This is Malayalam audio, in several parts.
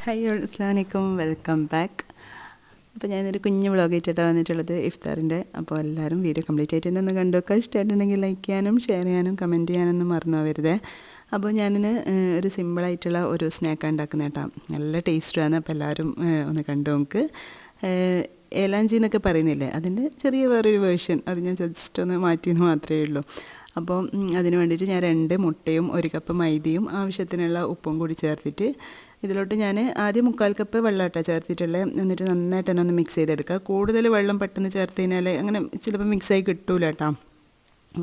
ഹായ് ഓൾ, അസ്സലാമു അലൈക്കും, വെൽക്കം ബാക്ക്. അപ്പോൾ ഞാനൊരു കുഞ്ഞ് വ്ളോഗ് ആയിട്ടാണ് വന്നിട്ടുള്ളത് ഇഫ്താറിൻ്റെ. അപ്പോൾ എല്ലാവരും വീഡിയോ കംപ്ലീറ്റ് ആയിട്ട് ഒന്ന് കണ്ടു നോക്കുക. ഇഷ്ടമായിട്ടുണ്ടെങ്കിൽ ലൈക്ക് ചെയ്യാനും ഷെയർ ചെയ്യാനും കമൻറ്റ് ചെയ്യാനൊന്നും മറന്നു പോകരുത്. അപ്പോൾ ഞാനിന്ന് ഒരു സിമ്പിളായിട്ടുള്ള ഒരു സ്നാക്കാണ് ഉണ്ടാക്കുന്നത് കേട്ടോ. നല്ല ടേസ്റ്റാണ്. അപ്പോൾ എല്ലാവരും ഒന്ന് കണ്ടു നോക്ക്. ഏലാഞ്ചി എന്നൊക്കെ പറയുന്നില്ലേ, അതിൻ്റെ ചെറിയ വേറൊരു വേർഷൻ, അത് ഞാൻ ജസ്റ്റ് ഒന്ന് മാറ്റിയെന്ന് മാത്രമേ ഉള്ളൂ. അപ്പോൾ അതിന് വേണ്ടിയിട്ട് ഞാൻ 2 മുട്ടയും 1 കപ്പ് മൈദയും ആവശ്യത്തിനുള്ള ഉപ്പും കൂടി ചേർത്തിട്ട് ഇതിലോട്ട് ഞാൻ ആദ്യം 1/4 കപ്പ് വെള്ളമായിട്ടാണ് ചേർത്തിട്ടുള്ളത്. എന്നിട്ട് നന്നായിട്ട് തന്നെ ഒന്ന് മിക്സ് ചെയ്തെടുക്കുക. കൂടുതൽ വെള്ളം പെട്ടെന്ന് ചേർത്ത് കഴിഞ്ഞാൽ അങ്ങനെ ചിലപ്പോൾ മിക്സായി കിട്ടൂല കേട്ടോ.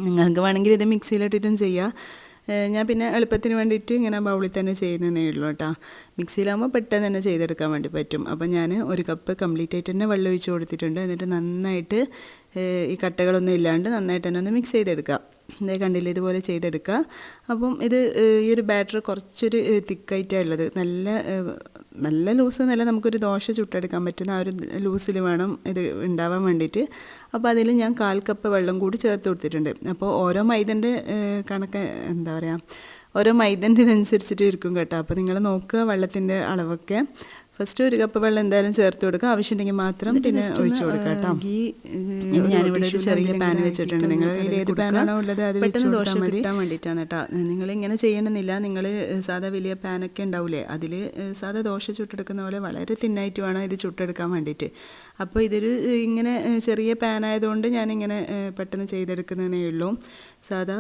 നിങ്ങൾക്ക് വേണമെങ്കിൽ ഇത് മിക്സിയിലിട്ടിട്ടും ചെയ്യാം. ഞാൻ പിന്നെ എളുപ്പത്തിന് വേണ്ടിയിട്ട് ഇങ്ങനെ ബൗളിൽ തന്നെ ചെയ്യുന്നതേ ഉള്ളൂ കേട്ടോ. മിക്സിയിലാകുമ്പോൾ പെട്ടെന്ന് തന്നെ ചെയ്തെടുക്കാൻ വേണ്ടി പറ്റും. അപ്പോൾ ഞാൻ 1 കപ്പ് കംപ്ലീറ്റ് ആയിട്ട് തന്നെ വെള്ളം ഒഴിച്ച് കൊടുത്തിട്ടുണ്ട്. എന്നിട്ട് നന്നായിട്ട് ഈ കട്ടകളൊന്നും ഇല്ലാണ്ട് നന്നായിട്ട് തന്നെ ഒന്ന് മിക്സ് ചെയ്തെടുക്കുക. ഇതേ കണ്ടില്ല, ഇതുപോലെ ചെയ്തെടുക്കുക. അപ്പം ഇത് ഈ ഒരു ബാറ്റർ കുറച്ചൊരു തിക്കായിട്ടാണ് ഉള്ളത്. നല്ല ലൂസ് എന്നല്ല, നമുക്കൊരു ദോശ ചുട്ടെടുക്കാൻ പറ്റുന്ന ആ ഒരു ലൂസിൽ വേണം ഇത് ഉണ്ടാവാൻ വേണ്ടിയിട്ട്. അപ്പോൾ അതിൽ ഞാൻ 1/4 കപ്പ് വെള്ളം കൂടി ചേർത്ത് കൊടുത്തിട്ടുണ്ട്. അപ്പോൾ ഓരോ മൈദൻ്റെ കണക്ക് എന്താ പറയുക, ഓരോ മൈദൻ്റെ ഇതനുസരിച്ചിട്ട് ഇരിക്കും കേട്ടോ. അപ്പോൾ നിങ്ങൾ നോക്കുക വെള്ളത്തിൻ്റെ അളവൊക്കെ. ഫസ്റ്റ് 1 കപ്പ് വെള്ളം എന്തായാലും ചേർത്ത് കൊടുക്കുക. ആവശ്യമുണ്ടെങ്കിൽ മാത്രം പിന്നെ ഒഴിച്ചു കൊടുക്കുക കേട്ടോ. ഞാനിവിടെ ഒരു ചെറിയ പാൻ വെച്ചിട്ടുണ്ട്. നിങ്ങൾ ഏത് പാനാണോ ഉള്ളത് അത് പെട്ടെന്ന് ദോശ കിട്ടാൻ വേണ്ടിയിട്ടാണ് കേട്ടോ. നിങ്ങളിങ്ങനെ ചെയ്യണമെന്നില്ല. നിങ്ങൾ സാധാ വലിയ പാനൊക്കെ ഉണ്ടാവില്ലേ, അതിൽ സാധാ ദോശ ചുട്ടെടുക്കുന്ന പോലെ വളരെ തിന്നായിട്ട് വേണം ഇത് ചുട്ടെടുക്കാൻ വേണ്ടിയിട്ട്. അപ്പോൾ ഇതൊരു ഇങ്ങനെ ചെറിയ പാനായതുകൊണ്ട് ഞാനിങ്ങനെ പെട്ടെന്ന് ചെയ്തെടുക്കുന്നതേ ഉള്ളൂ. സാധാ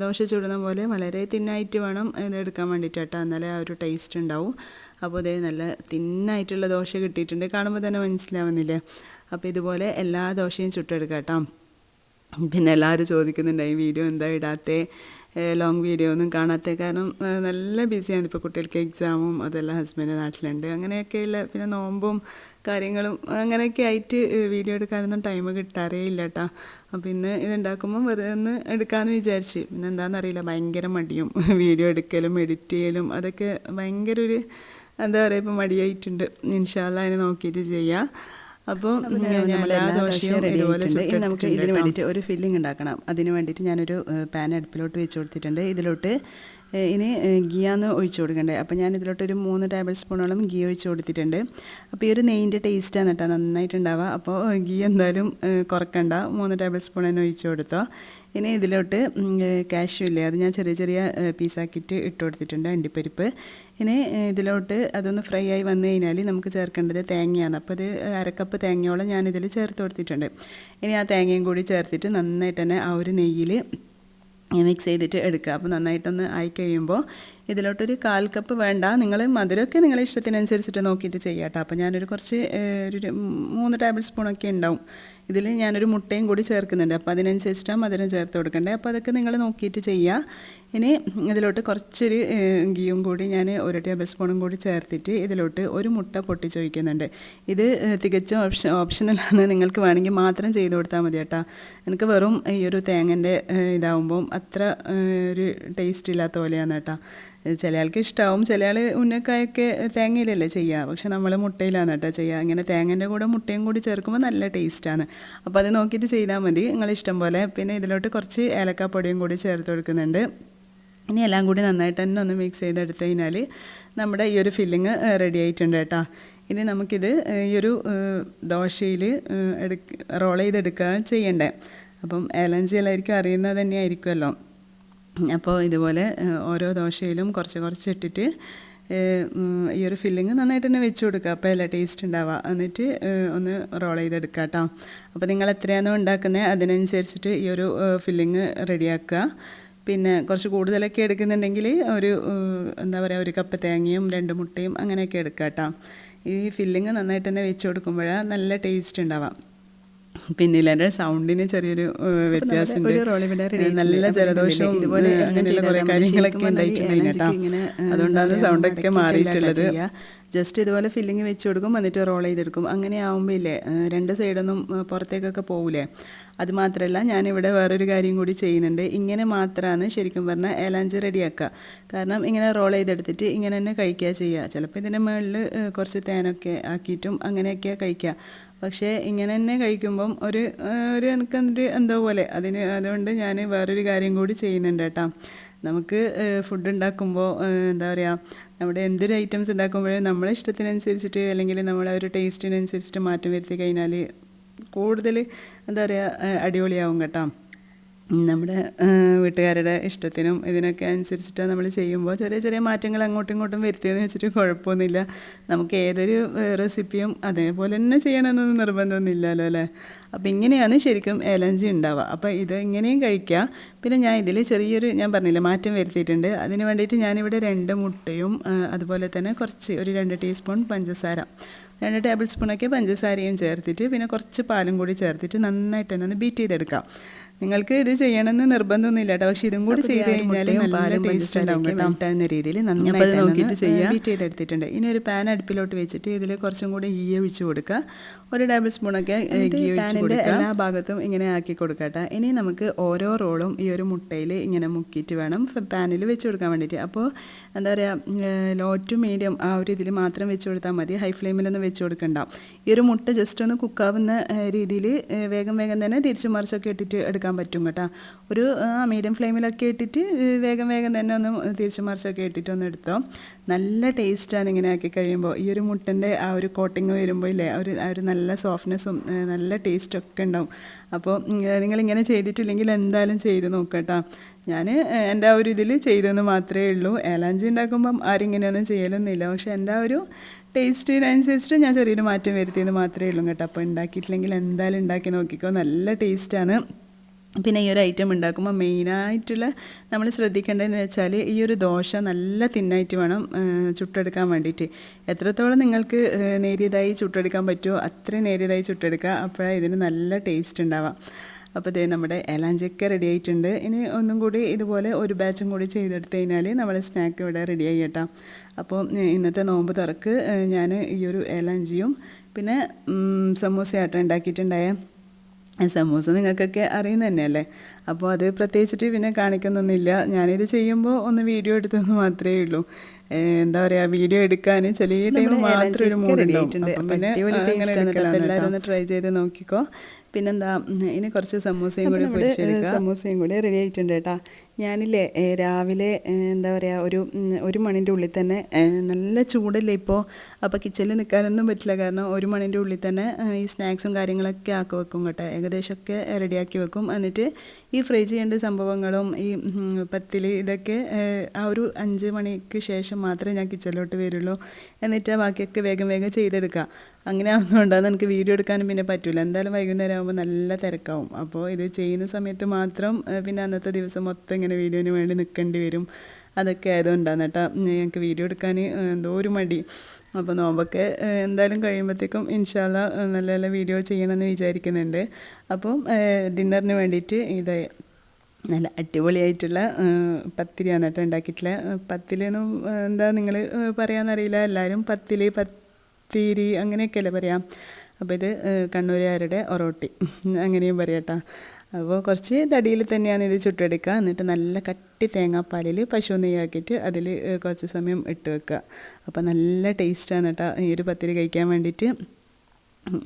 ദോശ ചുടുന്ന പോലെ വളരെ തിന്നായിട്ട് വേണം ഇതെടുക്കാൻ വേണ്ടിയിട്ട് കേട്ടോ. എന്നാലേ ആ ഒരു ടേസ്റ്റ് ഉണ്ടാവും. അപ്പോൾ ഇതേ നല്ല തിന്നായിട്ടുള്ള ദോശ കിട്ടിയിട്ടുണ്ട്. കാണുമ്പോൾ തന്നെ മനസ്സിലാവുന്നില്ലേ. അപ്പോൾ ഇതുപോലെ എല്ലാ ദോശയും ചുട്ടെടുക്കാം കേട്ടോ. പിന്നെ എല്ലാവരും ചോദിക്കുന്നുണ്ട് ഈ വീഡിയോ എന്താ ഇടാത്തേ, ലോങ് വീഡിയോ ഒന്നും കാണാത്തേ. കാരണം നല്ല ബിസിയാണ് ഇപ്പോൾ, കുട്ടികൾക്ക് എക്സാമും അതെല്ലാം ഹസ്ബൻഡ് നാട്ടിലുണ്ട്, അങ്ങനെയൊക്കെയുള്ള പിന്നെ നോമ്പും കാര്യങ്ങളും അങ്ങനെയൊക്കെ ആയിട്ട് വീഡിയോ എടുക്കാനൊന്നും ടൈം കിട്ടാറേ ഇല്ല കേട്ടോ. അപ്പോൾ ഇന്ന് ഇതുണ്ടാക്കുമ്പോൾ വെറുതെ ഒന്ന് എടുക്കാമെന്ന് വിചാരിച്ച്. പിന്നെ എന്താണെന്നറിയില്ല, ഭയങ്കര മടിയും വീഡിയോ എടുക്കലും എഡിറ്റ് ചെയ്യലും അതൊക്കെ ഭയങ്കര ഒരു എന്താ പറയുക, ഇപ്പോൾ മടിയായിട്ടുണ്ട്. ഇൻഷാ അല്ലാഹ് അതിനെ നോക്കിയിട്ട് ചെയ്യാം. അപ്പോൾ ഞാൻ എല്ലാ ദോശയും ഇതുപോലെ നമുക്ക് ഇതിന് വേണ്ടിയിട്ട് ഒരു ഫില്ലിംഗ് ഉണ്ടാക്കണം. അതിന് വേണ്ടിയിട്ട് ഞാനൊരു പാൻ അടുപ്പിലോട്ട് വെച്ച് കൊടുത്തിട്ടുണ്ട്. ഇതിലോട്ട് ഇനി ഗീയാന്ന് ഒഴിച്ച് കൊടുക്കണ്ടേ. അപ്പോൾ ഞാൻ ഇതിലോട്ടൊരു 3 ടേബിൾ സ്പൂണോളം ഗീ ഒഴിച്ച് കൊടുത്തിട്ടുണ്ട്. അപ്പോൾ ഈ ഒരു നെയ്യിൻ്റെ ടേസ്റ്റാണ് കേട്ടോ നന്നായിട്ടുണ്ടാവുക. അപ്പോൾ ഗീ എന്തായാലും കുറക്കണ്ട, 3 ടേബിൾ സ്പൂൺ തന്നെ ഒഴിച്ച് കൊടുത്തോ. ഇനി ഇതിലോട്ട് കാഷ്യൂ ഇല്ലേ, അത് ഞാൻ ചെറിയ ചെറിയ പീസാക്കിയിട്ട് ഇട്ട് കൊടുത്തിട്ടുണ്ട്, അണ്ടിപ്പരിപ്പ്. ഇനി ഇതിലോട്ട് അതൊന്ന് ഫ്രൈ ആയി വന്നു കഴിഞ്ഞാൽ നമുക്ക് ചേർക്കേണ്ടത് തേങ്ങയാണ്. അപ്പോൾ ഇത് 1/2 കപ്പ് തേങ്ങയോളം ഞാനിതിൽ ചേർത്ത് കൊടുത്തിട്ടുണ്ട്. ഇനി ആ തേങ്ങയും കൂടി ചേർത്തിട്ട് നന്നായിട്ട് തന്നെ ആ ഒരു നെയ്യിൽ മിക്സ് ചെയ്തിട്ട് എടുക്കുക. അപ്പോൾ നന്നായിട്ടൊന്ന് ആയി കഴിയുമ്പോൾ ഇതിലോട്ടൊരു 1/4 കപ്പ് വേണ്ട, നിങ്ങൾ മധുരമൊക്കെ നിങ്ങളെ ഇഷ്ടത്തിനനുസരിച്ചിട്ട് നോക്കിയിട്ട് ചെയ്യാം കേട്ടോ. അപ്പോൾ ഞാനൊരു കുറച്ച് ഒരു 3 ടേബിൾ സ്പൂണൊക്കെ ഉണ്ടാവും. ഇതിൽ ഞാനൊരു മുട്ടയും കൂടി ചേർക്കുന്നുണ്ട്. അപ്പോൾ അതിനനുസരിച്ചിട്ടാണ് മധുരം ചേർത്ത് കൊടുക്കേണ്ടത്. അപ്പോൾ അതൊക്കെ നിങ്ങൾ നോക്കിയിട്ട് ചെയ്യുക. ഇനി ഇതിലോട്ട് കുറച്ചൊരു ഗീയും കൂടി ഞാൻ 1 ടേബിൾ സ്പൂണും കൂടി ചേർത്തിട്ട് ഇതിലോട്ട് ഒരു മുട്ട പൊട്ടിച്ചൊഴിക്കുന്നുണ്ട്. ഇത് തികച്ചും ഓപ്ഷണലാണ്, നിങ്ങൾക്ക് വേണമെങ്കിൽ മാത്രം ചെയ്ത് കൊടുത്താൽ മതി കേട്ടോ. എനിക്ക് വെറും ഈ ഒരു തേങ്ങൻ്റെ ഇതാവുമ്പം അത്ര ഒരു ടേസ്റ്റ് ഇല്ലാത്ത പോലെയാണ് കേട്ടോ. ചില ആൾക്ക് ഇഷ്ടമാവും, ചില ആൾ ഉന്നക്കായൊക്കെ തേങ്ങയിലല്ലേ ചെയ്യുക, പക്ഷെ നമ്മൾ മുട്ടയിലാണ് കേട്ടോ ചെയ്യുക. ഇങ്ങനെ തേങ്ങൻ്റെ കൂടെ മുട്ടയും കൂടി ചേർക്കുമ്പോൾ നല്ല ടേസ്റ്റാണ്. അപ്പോൾ അത് നോക്കിയിട്ട് ചെയ്താൽ മതി, നിങ്ങളിഷ്ടം പോലെ. പിന്നെ ഇതിലോട്ട് കുറച്ച് ഏലക്കാപ്പൊടിയും കൂടി ചേർത്ത് കൊടുക്കുന്നുണ്ട്. ഇനി എല്ലാം കൂടി നന്നായിട്ട് തന്നെ ഒന്ന് മിക്സ് ചെയ്തെടുത്ത് കഴിഞ്ഞാൽ നമ്മുടെ ഈ ഒരു ഫില്ലിങ് റെഡി ആയിട്ടുണ്ട് കേട്ടോ. ഇനി നമുക്കിത് ഈ ഒരു ദോശയിൽ റോൾ ചെയ്തെടുക്കുക ചെയ്യണ്ടേ. അപ്പം ഏലഞ്ചി എല്ലാവർക്കും അറിയുന്നത് തന്നെയായിരിക്കുമല്ലോ. അപ്പോൾ ഇതുപോലെ ഓരോ ദോശയിലും കുറച്ച് കുറച്ച് ഇട്ടിട്ട് ഈ ഒരു ഫില്ലിങ് നന്നായിട്ട് തന്നെ വെച്ച് കൊടുക്കുക. അപ്പോൾ എല്ലാ ടേസ്റ്റ് ഉണ്ടാവുക. എന്നിട്ട് ഒന്ന് റോൾ ചെയ്തെടുക്കുക കേട്ടോ. അപ്പോൾ നിങ്ങൾ എത്രയാണോ ഉണ്ടാക്കുന്നത് അതിനനുസരിച്ചിട്ട് ഈ ഒരു ഫില്ലിങ് റെഡിയാക്കുക. പിന്നെ കുറച്ച് കൂടുതലൊക്കെ എടുക്കുന്നുണ്ടെങ്കിൽ ഒരു എന്താ പറയുക, 1 കപ്പ് തേങ്ങയും 2 മുട്ടയും അങ്ങനെയൊക്കെ എടുക്കുക കേട്ടോ. ഈ ഫില്ലിങ് നന്നായിട്ട് തന്നെ വെച്ച് കൊടുക്കുമ്പോഴാണ് നല്ല ടേസ്റ്റ് ഉണ്ടാവാം. പിന്നില്ല എൻ്റെ സൗണ്ടിന് ചെറിയൊരു വ്യത്യാസമുണ്ട്. നല്ല ജലദോഷവും ഇതുപോലെ അങ്ങനെയുള്ള കുറേ കാര്യങ്ങളൊക്കെ ഉണ്ടായിട്ടുണ്ടായി കേട്ടോ. അതുകൊണ്ടാണ് സൗണ്ടൊക്കെ മാറിയിട്ടുള്ളത്. ജസ്റ്റ് ഇതുപോലെ ഫില്ലിങ് വെച്ച് കൊടുക്കും, എന്നിട്ട് റോൾ ചെയ്തെടുക്കും. അങ്ങനെ ആകുമ്പോൾ ഇല്ലേ രണ്ട് സൈഡൊന്നും പുറത്തേക്കൊക്കെ പോകില്ലേ. അത് മാത്രമല്ല ഞാനിവിടെ വേറൊരു കാര്യം കൂടി ചെയ്യുന്നുണ്ട്. ഇങ്ങനെ മാത്രമാണ് ശരിക്കും പറഞ്ഞാൽ ഏലാഞ്ചി റെഡിയാക്കുക. കാരണം ഇങ്ങനെ റോൾ ചെയ്തെടുത്തിട്ട് ഇങ്ങനെ തന്നെ കഴിക്കുക ചെയ്യുക. ചിലപ്പോൾ ഇതിൻ്റെ മുകളിൽ കുറച്ച് തേനൊക്കെ ആക്കിയിട്ടും അങ്ങനെയൊക്കെ കഴിക്കുക. പക്ഷേ ഇങ്ങനെ തന്നെ കഴിക്കുമ്പം എനിക്കൊരു എന്തോ പോലെ അതുകൊണ്ട് ഞാൻ വേറൊരു കാര്യം കൂടി ചെയ്യുന്നുണ്ട് കേട്ടോ. നമുക്ക് ഫുഡ് ഉണ്ടാക്കുമ്പോൾ എന്താ പറയുക, നമ്മുടെ എന്തൊരു ഐറ്റംസ് ഉണ്ടാക്കുമ്പോഴും നമ്മളെ ഇഷ്ടത്തിനനുസരിച്ചിട്ട് അല്ലെങ്കിൽ നമ്മളെ ഒരു ടേസ്റ്റിനനുസരിച്ചിട്ട് മാറ്റം വരുത്തി കഴിഞ്ഞാൽ കൂടുതൽ എന്താ പറയുക അടിപൊളിയാവും കേട്ടോ. നമ്മുടെ വീട്ടുകാരുടെ ഇഷ്ടത്തിനും ഇതിനൊക്കെ അനുസരിച്ചിട്ട് നമ്മൾ ചെയ്യുമ്പോൾ ചെറിയ ചെറിയ മാറ്റങ്ങൾ അങ്ങോട്ടും ഇങ്ങോട്ടും വരുത്തിയെന്ന് വെച്ചിട്ട് കുഴപ്പമൊന്നുമില്ല. നമുക്ക് ഏതൊരു റെസിപ്പിയും അതേപോലെ തന്നെ ചെയ്യണമെന്നൊന്നും നിർബന്ധമൊന്നുമില്ലല്ലോ അല്ലേ. അപ്പോൾ ഇങ്ങനെയാണ് ശരിക്കും ഏലഞ്ചി ഉണ്ടാവുക. അപ്പോൾ ഇത് ഇങ്ങനെയും കഴിക്കുക. പിന്നെ ഞാൻ ഇതിൽ ഞാൻ പറഞ്ഞില്ല മാറ്റം വരുത്തിയിട്ടുണ്ട്. അതിന് വേണ്ടിയിട്ട് ഞാനിവിടെ 2 മുട്ടയും അതുപോലെ തന്നെ ഒരു 2 ടീസ്പൂൺ പഞ്ചസാര, 2 ടേബിൾ സ്പൂണൊക്കെ പഞ്ചസാരയും ചേർത്തിട്ട് പിന്നെ കുറച്ച് പാലും കൂടി ചേർത്തിട്ട് നന്നായിട്ട് തന്നെ ഒന്ന് ബീറ്റ് ചെയ്തെടുക്കാം. നിങ്ങൾക്ക് ഇത് ചെയ്യണമെന്ന് നിർബന്ധമൊന്നുമില്ല കേട്ടോ. പക്ഷേ ഇതും കൂടി ചെയ്ത് കഴിഞ്ഞാൽ നല്ല ടേസ്റ്റ് ഉണ്ടാവും കേട്ടോ. എന്ന രീതിയിൽ നന്നായിട്ട് നോക്കിയിട്ട് ബീറ്റ് ചെയ്തെടുത്തിട്ടുണ്ട്. ഇനി ഒരു പാൻ അടുപ്പിലോട്ട് വെച്ചിട്ട് ഇതിൽ കുറച്ചും കൂടി ഗീ ഒഴിച്ച് കൊടുക്കുക. 1 ടേബിൾ സ്പൂണൊക്കെ ഗീ ഒഴിച്ച് കൊടുക്കുക. എല്ലാ ഭാഗത്തും ഇങ്ങനെ ആക്കി കൊടുക്കുക കേട്ടോ. ഇനി നമുക്ക് ഓരോ റോളും ഈ ഒരു മുട്ടയിൽ ഇങ്ങനെ മുക്കിയിട്ട് വേണം പാനിൽ വെച്ച് കൊടുക്കാൻ വേണ്ടിയിട്ട്. അപ്പോൾ എന്താ പറയുക, ലോ ടു മീഡിയം ആ ഒരു ഇതിൽ മാത്രം വെച്ച് കൊടുത്താൽ മതി. ഹൈ ഫ്ലെയിമിലൊന്നും വെച്ച് കൊടുക്കണ്ട. ഈ ഒരു മുട്ട ജസ്റ്റ് ഒന്ന് കുക്കാവുന്ന രീതിയിൽ വേഗം തന്നെ തിരിച്ചു മറിച്ചൊക്കെ ഇട്ടിട്ട് എടുക്കാൻ പറ്റും കേട്ടോ. ഒരു മീഡിയം ഫ്ലെയിമിലൊക്കെ ഇട്ടിട്ട് വേഗം തന്നെ ഒന്ന് തിരിച്ചു മറിച്ചൊക്കെ ഇട്ടിട്ട് ഒന്ന് എടുത്തോ. നല്ല ടേസ്റ്റാണ് ഇങ്ങനെ ആക്കി കഴിയുമ്പോൾ. ഈ ഒരു മുട്ടൻ്റെ ആ ഒരു കോട്ടിങ് വരുമ്പോൾ ഇല്ലേ ആ ഒരു നല്ല സോഫ്റ്റ്നെസ്സും നല്ല ടേസ്റ്റൊക്കെ ഉണ്ടാവും. അപ്പോൾ നിങ്ങളിങ്ങനെ ചെയ്തിട്ടില്ലെങ്കിൽ എന്തായാലും ചെയ്ത് നോക്കട്ടോ. ഞാൻ എൻ്റെ ആ ഒരു ഇതിൽ ചെയ്തെന്ന് മാത്രമേ ഉള്ളൂ. ഏലാഞ്ചി ഉണ്ടാക്കുമ്പം ആരും ഇങ്ങനെയൊന്നും ചെയ്യലൊന്നുമില്ല. പക്ഷേ എൻ്റെ ആ ഒരു ടേസ്റ്റിനനുസരിച്ചിട്ട് ഞാൻ ചെറിയൊരു മാറ്റം വരുത്തിയെന്ന് മാത്രമേ ഉള്ളൂ കേട്ടോ. അപ്പോൾ ഉണ്ടാക്കിയിട്ടില്ലെങ്കിൽ എന്തായാലും ഉണ്ടാക്കി നോക്കിക്കോ, നല്ല ടേസ്റ്റാണ്. പിന്നെ ഈ ഒരു ഐറ്റം ഉണ്ടാക്കുമ്പോൾ മെയിനായിട്ടുള്ള നമ്മൾ ശ്രദ്ധിക്കേണ്ടതെന്ന് വെച്ചാൽ ഈ ഒരു ദോശ നല്ല തിന്നായിട്ട് വേണം ചുട്ടെടുക്കാൻ വേണ്ടിയിട്ട്. എത്രത്തോളം നിങ്ങൾക്ക് നേരിയതായി ചുട്ടെടുക്കാൻ പറ്റുമോ അത്രയും നേരിയതായി ചുട്ടെടുക്കുക. അപ്പോഴാണ് ഇതിന് നല്ല ടേസ്റ്റ് ഉണ്ടാവാം. അപ്പോൾ ഇതേ നമ്മുടെ ഏലാഞ്ചിയൊക്കെ റെഡി ആയിട്ടുണ്ട്. ഇനി ഒന്നും കൂടി ഇതുപോലെ ഒരു ബാച്ചും കൂടി ചെയ്തെടുത്ത് കഴിഞ്ഞാൽ നമ്മൾ സ്നാക്ക് ഇവിടെ റെഡി ആയി കേട്ടോ. അപ്പോൾ ഇന്നത്തെ നോമ്പ് തുറക്ക് ഞാൻ ഈ ഒരു ഏലാഞ്ചിയും പിന്നെ സമൂസയാട്ടം ഉണ്ടാക്കിയിട്ടുണ്ടായ. സമൂസ നിങ്ങൾക്കൊക്കെ അറിയുന്ന തന്നെയല്ലേ. അപ്പോൾ അത് പ്രത്യേകിച്ചിട്ട് പിന്നെ കാണിക്കുന്നൊന്നുമില്ല. ഞാനിത് ചെയ്യുമ്പോൾ ഒന്ന് വീഡിയോ എടുത്തെന്ന് മാത്രമേ ഉള്ളൂ. എന്താ പറയുക, വീഡിയോ എടുക്കാൻ ചില ടൈം മാത്രം ഒരു മൂഡ് ഉണ്ടായിട്ടുണ്ട്. പിന്നെ എല്ലാവരും ഒന്ന് ട്രൈ ചെയ്ത് നോക്കിക്കോ. പിന്നെന്താ, ഇനി കുറച്ച് സമൂസയും കൂടി റെഡി ആയിട്ടുണ്ട് കേട്ടോ. ഞാനില്ലേ രാവിലെ എന്താ പറയുക ഒരു മണിൻ്റെ ഉള്ളിൽ തന്നെ നല്ല ചൂടല്ലേ ഇപ്പോൾ. അപ്പോൾ കിച്ചണിൽ നിൽക്കാനൊന്നും പറ്റില്ല. കാരണം 1 മണിൻ്റെ ഉള്ളിൽ തന്നെ ഈ സ്നാക്സും കാര്യങ്ങളൊക്കെ ആക്കി വെക്കും കേട്ടോ. ഏകദേശമൊക്കെ റെഡിയാക്കി വെക്കും. എന്നിട്ട് ഈ ഫ്രൈ ചെയ്യേണ്ട സംഭവങ്ങളും ഈ പത്തില് ഇതൊക്കെ ആ ഒരു 5 മണിക്ക് ശേഷം മാത്രമേ ഞാൻ കിച്ചണിലോട്ട് വരുള്ളൂ. എന്നിട്ട് ബാക്കിയൊക്കെ വേഗം ചെയ്തെടുക്കുക. അങ്ങനെ ആവുന്നതുകൊണ്ടാണ് എനിക്ക് വീഡിയോ എടുക്കാനും പിന്നെ പറ്റില്ല. എന്തായാലും വൈകുന്നേരം ആകുമ്പോൾ നല്ല തിരക്കാവും. അപ്പോൾ ഇത് ചെയ്യുന്ന സമയത്ത് മാത്രം പിന്നെ അന്നത്തെ ദിവസം മൊത്തം ഇങ്ങനെ വീഡിയോന് വേണ്ടി നിൽക്കേണ്ടി വരും. അതൊക്കെ ആയതുകൊണ്ടാണ് കേട്ടോ ഞങ്ങൾക്ക് വീഡിയോ എടുക്കാൻ എന്തോ ഒരു മടി. അപ്പോൾ നോമ്പൊക്കെ എന്തായാലും കഴിയുമ്പോഴത്തേക്കും ഇൻഷാ അല്ലാ നല്ല വീഡിയോ ചെയ്യണമെന്ന് വിചാരിക്കുന്നുണ്ട്. അപ്പം ഡിന്നറിന് വേണ്ടിയിട്ട് ഇത് നല്ല അടിപൊളിയായിട്ടുള്ള പത്തിരിയാണ് കേട്ടോ ഉണ്ടാക്കിയിട്ടുള്ള. പത്തിലെന്നും എന്താ നിങ്ങൾ പറയാമെന്നറിയില്ല. എല്ലാവരും പത്തിരി അങ്ങനെയൊക്കെയല്ലേ പറയാം. അപ്പോൾ ഇത് കണ്ണൂരുകാരുടെ ഒറോട്ടി അങ്ങനെയും പറയാം കേട്ടോ. അപ്പോൾ കുറച്ച് തടിയിൽ തന്നെയാണ് ഇത് ചുട്ടെടുക്കുക. എന്നിട്ട് നല്ല കട്ടി തേങ്ങാപ്പാലിൽ പശു നെയ്യാക്കിയിട്ട് അതിൽ കുറച്ച് സമയം ഇട്ട് വെക്കുക. അപ്പോൾ നല്ല ടേസ്റ്റാണ് കേട്ടോ ഈ ഒരു പത്തിരി കഴിക്കാൻ വേണ്ടിയിട്ട്.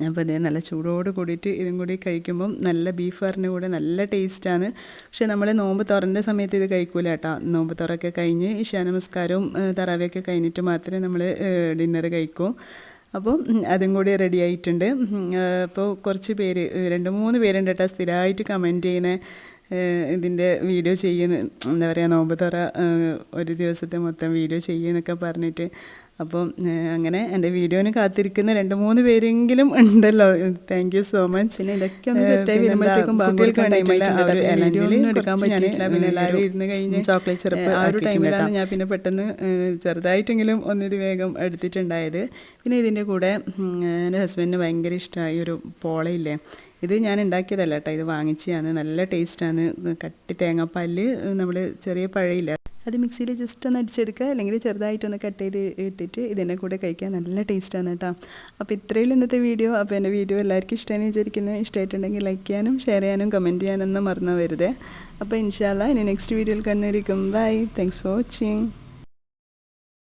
അപ്പോൾ ഇത് നല്ല ചൂടോട് കൂടിയിട്ട് ഇതും കൂടി കഴിക്കുമ്പം നല്ല ബീഫ് കറിൻ്റെ കൂടെ നല്ല ടേസ്റ്റാണ്. പക്ഷേ നമ്മൾ നോമ്പ് തുറൻ്റെ സമയത്ത് ഇത് കഴിക്കൂല കേട്ടോ. നോമ്പ് തുറയൊക്കെ കഴിഞ്ഞ് ഇശാ നമസ്കാരവും തറാവിയൊക്കെ കഴിഞ്ഞിട്ട് മാത്രമേ നമ്മൾ ഡിന്നർ കഴിക്കൂ. അപ്പോൾ അതും കൂടി റെഡി ആയിട്ടുണ്ട്. അപ്പോൾ കുറച്ച് പേര് 2-3 പേരുണ്ട് കേട്ടോ സ്ഥിരമായിട്ട് കമൻറ്റ് ചെയ്യുന്ന ഇതിൻ്റെ വീഡിയോ ചെയ്യുന്ന എന്താ പറയുക നോമ്പ് തുറ ഒരു ദിവസത്തെ മൊത്തം വീഡിയോ ചെയ്യുന്നൊക്കെ പറഞ്ഞിട്ട്. അപ്പം അങ്ങനെ എൻ്റെ വീഡിയോന് കാത്തിരിക്കുന്ന 2-3 പേരെങ്കിലും ഉണ്ടല്ലോ. Thank you so much. പിന്നെ ഇതൊക്കെ ഒന്ന് സെറ്റായി വരുമ്പോഴത്തേക്കും കുട്ടികൾക്ക് വേണ്ടിയിട്ടുള്ള ആ ഒരു എലഞ്ചിൽ എടുക്കാൻ പറ്റിയിട്ടില്ല. പിന്നെ എല്ലാവരും ഇരുന്ന് കഴിഞ്ഞ് ചോക്ലേറ്റ് സിറപ്പ് ആ ഒരു ടൈമിലാണ് ഞാൻ പിന്നെ പെട്ടെന്ന് ചെറുതായിട്ടെങ്കിലും ഒന്നിത് വേഗം എടുത്തിട്ടുണ്ടായത്. പിന്നെ ഇതിൻ്റെ കൂടെ എൻ്റെ ഹസ്ബൻഡിന് ഭയങ്കര ഇഷ്ടമായി ഒരു പോളയില്ലേ, ഇത് ഞാൻ ഉണ്ടാക്കിയതല്ല കേട്ടോ, ഇത് വാങ്ങിച്ചതാണ്. നല്ല ടേസ്റ്റാണ്. കട്ടി തേങ്ങാപ്പാലിൽ നമ്മൾ ചെറിയ പഴയില്ല അത് മിക്സിയിൽ ജസ്റ്റ് ഒന്ന് അടിച്ചെടുക്കുക, അല്ലെങ്കിൽ ചെറുതായിട്ടൊന്ന് കട്ട് ചെയ്ത് ഇട്ടിട്ട് ഇതിൻ്റെ കൂടെ കഴിക്കാൻ നല്ല ടേസ്റ്റാണ് കേട്ടോ. അപ്പോൾ ഇത്രയും ഇന്നത്തെ വീഡിയോ. അപ്പോൾ എൻ്റെ വീഡിയോ എല്ലാവർക്കും ഇഷ്ടമായി വിചാരിക്കുന്നു. ഇഷ്ടമായിട്ടുണ്ടെങ്കിൽ ലൈക്ക് ചെയ്യാനും ഷെയർ ചെയ്യാനും കമൻറ്റ് ചെയ്യാനൊന്നും മറന്നു വരുതേ. അപ്പോൾ ഇൻഷാ അല്ലാഹ് ഇനി നെക്സ്റ്റ് വീഡിയോയിൽ കണ്ടിരിക്കും. Bye, thanks for watching.